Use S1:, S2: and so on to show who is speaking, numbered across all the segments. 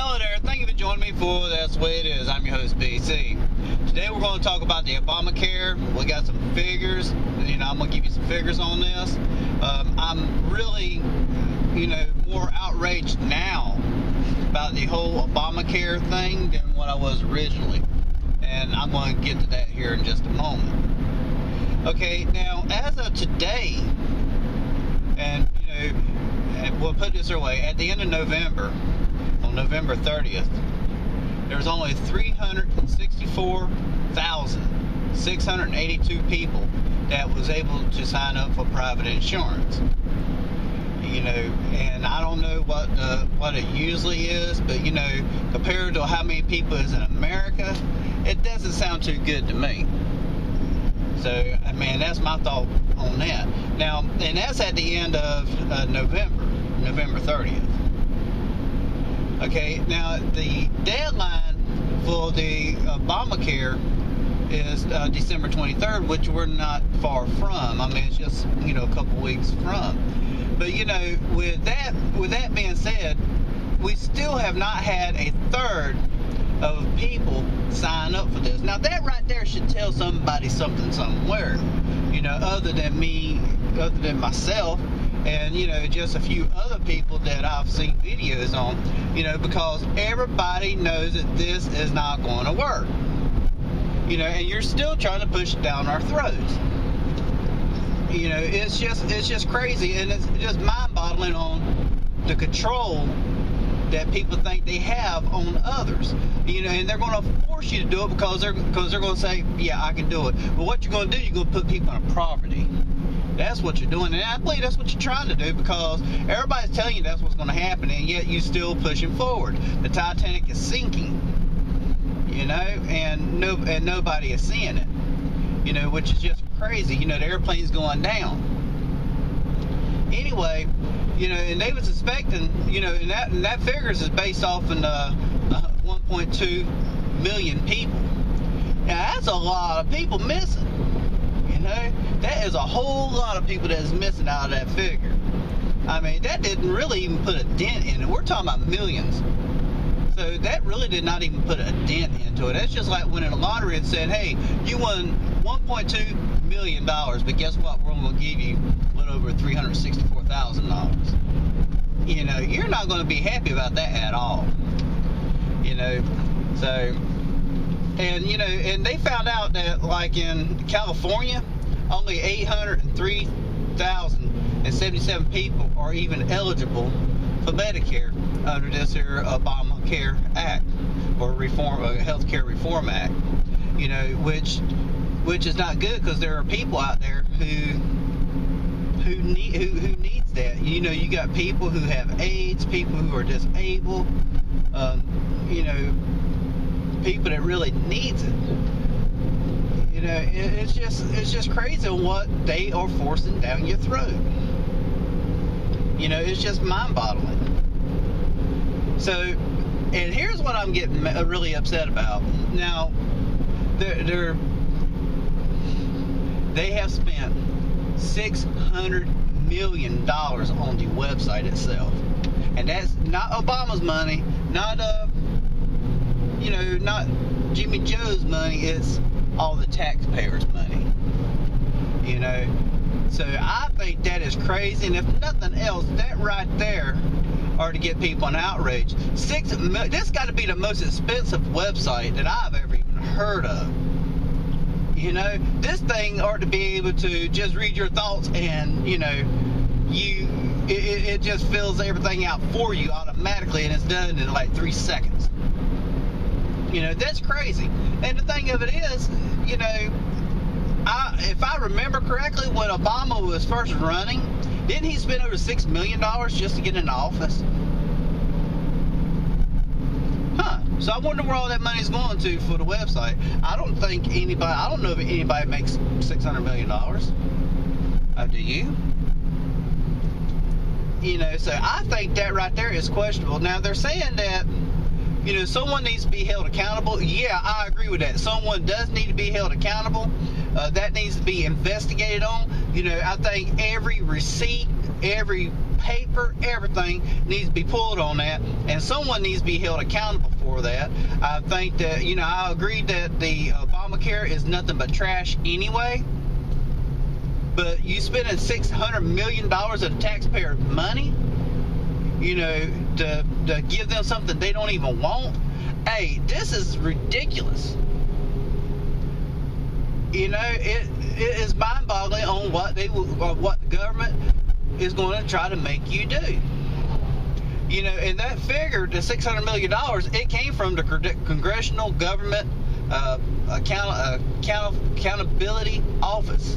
S1: Hello there, thank you for joining me for That's the Way It Is. I'm your host, BC. Today we're going to talk about the Obamacare. We got some figures, I'm going to give you some figures on this. I'm really, more outraged now about the whole Obamacare thing than what I was originally. And I'm going to get to that here in just a moment. Okay, now as of today, and we'll put this away, at the end of November, on November 30th, there was only 364,682 people that was able to sign up for private insurance. And I don't know what it usually is, but compared to how many people is in America, it doesn't sound too good to me. So, that's my thought on that. Now, and that's at the end of November 30th. Okay, now the deadline for the Obamacare is December 23rd, which we're not far from. It's just, a couple weeks from. But, with that being said, we still have not had a third of people sign up for this. Now, that right there should tell somebody something somewhere, other than me, other than myself, and just a few other people that I've seen videos on, because everybody knows that this is not going to work, and you're still trying to push it down our throats. It's just crazy, and it's just mind-boggling on the control that people think they have on others, and they're going to force you to do it because they're going to say, yeah, I can do it. But what you're going to do, you're going to put people in poverty. That's what you're doing, and I believe that's what you're trying to do, because everybody's telling you that's what's going to happen, and yet you're still pushing forward. The Titanic is sinking, and nobody is seeing it, which is just crazy. The airplane's going down. Anyway, and they was expecting, and that figures is based off in 1.2 million people. Now, that's a lot of people missing. That is a whole lot of people that is missing out of that figure. That didn't really even put a dent in it. We're talking about millions. So that really did not even put a dent into it. That's just like winning a lottery and saying, hey, you won $1.2 million, but guess what? We're only going to give you a little over $364,000. You're not going to be happy about that at all. So, and they found out that, like in California, only 803,077 people are even eligible for Medicare under this here Obamacare Act, or Healthcare Reform Act. Which is not good, because there are people out there who needs that. You got people who have AIDS, people who are disabled, people that really needs it. It's just crazy what they are forcing down your throat. It's just mind-boggling. So, and here's what I'm getting really upset about. Now, they have spent $600 million on the website itself, and that's not Obama's money, not Jimmy Joe's money. It's all the taxpayers' money. So I think that is crazy, and if nothing else, that right there are to get people an outrage. This got to be the most expensive website that I've ever even heard of. This thing ought to be able to just read your thoughts, and it just fills everything out for you automatically, and it's done in like 3 seconds. That's crazy. And the thing of it is, if I remember correctly, when Obama was first running, didn't he spend over $6 million just to get in office? So I wonder where all that money's going to for the website. I don't know if anybody makes $600 million. Do you? So I think that right there is questionable. Now, they're saying that, someone needs to be held accountable. Yeah, I agree with that. Someone does need to be held accountable. That needs to be investigated on. I think every receipt every paper, everything needs to be pulled on that, and someone needs to be held accountable for that. I think that, I agree that the Obamacare is nothing but trash anyway, but you spending $600 million of the taxpayer money, to give them something they don't even want. Hey, this is ridiculous. It is mind-boggling on what the government is going to try to make you do. And that figure, the $600 million, it came from the Congressional Government Accountability Office.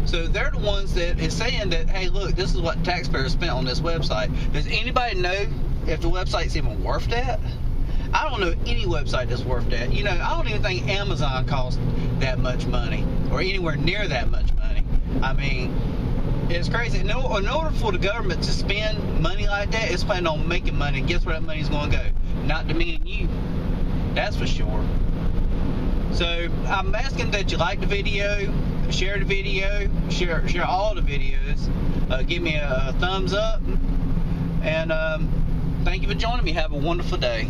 S1: So they're the ones that is saying that, hey, look, this is what taxpayers spent on this website. Does anybody know if the website's even worth that? I don't know any website that's worth that. I don't even think Amazon costs that much money, or anywhere near that much money. I mean, it's crazy. In order for the government to spend money like that, it's planning on making money. And guess where that money's going to go? Not to me and you. That's for sure. So I'm asking that you like the video, share the video, share all the videos. Give me a thumbs up, and thank you for joining me. Have a wonderful day.